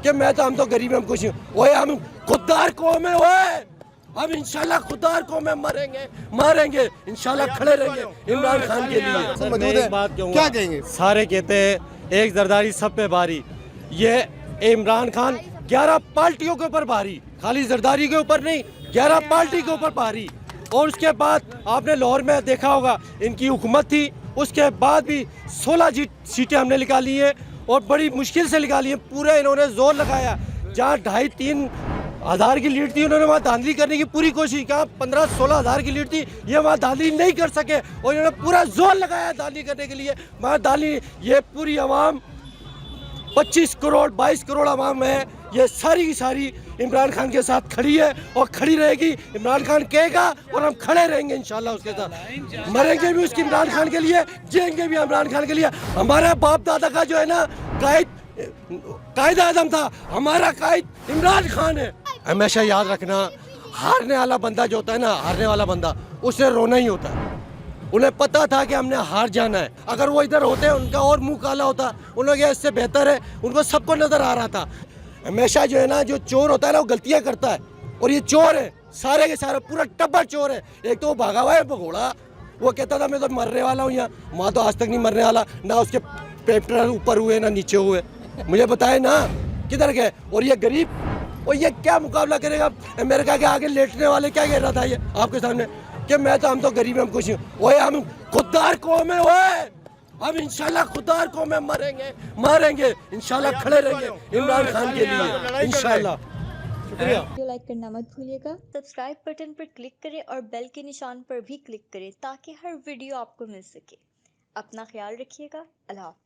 कि हम तो गरीब हैं, हम कुछ ओए हम खुददार कौम है, ओए हम इंशाल्लाह खुददार कौम में मारेंगे इंशाल्लाह, खड़े रहेंगे इमरान खान के लिए। मौजूद है, क्या कहेंगे? सारे कहते हैं एक जरदारी सब पे भारी, ये इमरान खान 11 पार्टियों के ऊपर भारी, खाली जरदारी के ऊपर नहीं, 11 पार्टी के ऊपर भारी। और उसके बाद आपने लाहौर में देखा होगा इनकी हुकूमत थी, उसके बाद भी 16 सीटें हमने निकाली हैं और बड़ी मुश्किल से निकाली हैं। पूरे इन्होंने जोर लगाया, जहाँ 2.5-3 हज़ार की लीड थी उन्होंने वहाँ धांधली करने की पूरी कोशिश, कहा 15-16 हज़ार की लीड थी, ये वहाँ धांधली नहीं कर सके और इन्होंने पूरा जोर लगाया धांधली करने के लिए। वहाँ धांधली, ये पूरी आवाम 25 करोड़ 22 करोड़ आवाम है, ये सारी की सारी इमरान खान के साथ खड़ी है और खड़ी रहेगी। इमरान खान कहेगा और हम खड़े रहेंगे इंशाल्लाह उसके साथ, मरेंगे भी उसके इमरान खान के लिए, जिएंगे भी इमरान खान के लिए। हमारा बाप दादा का जो है ना कायद आज़म था, हमारा कायद इमरान खान है। हमेशा याद रखना, हारने वाला बंदा जो होता है ना, हारने वाला बंदा, उसे रोना ही होता है। उन्हें पता था कि हमने हार जाना है, अगर वो इधर होते उनका और मुंह काला होता, उन्होंने कहा इससे बेहतर है, उनको सबको नजर आ रहा था। हमेशा जो है ना, जो चोर होता है ना वो गलतियां करता है, और ये चोर है, सारे के सारे पूरा टब्बर चोर है। एक तो वो भागा हुआ है भगोड़ा, वो कहता था मैं तो मरने वाला हूँ यहाँ, वहाँ तो आज तक नहीं मरने वाला, ना उसके पेपर ऊपर हुए ना नीचे हुए, मुझे बताए ना किधर गए। और ये गरीब, और ये क्या मुकाबला करेगा अमेरिका के आगे लेटने वाले, क्या कह रहा था ये आपके सामने कि हम तो गरीब हैं, हम कुछ ओए हम खुददार कौम है, ओए हम इंशाल्लाह खुददार कौम में मारेंगे इंशाल्लाह, खड़े रहेंगे इमरान खान के लिए इंशाल्लाह। शुक्रिया। वीडियो लाइक करना मत भूलिएगा, सब्सक्राइब बटन पर क्लिक करें और बेल के निशान पर भी क्लिक करें ताकि हर वीडियो आपको मिल सके। अपना ख्याल रखिएगा। अल्लाह हाफ़िज़।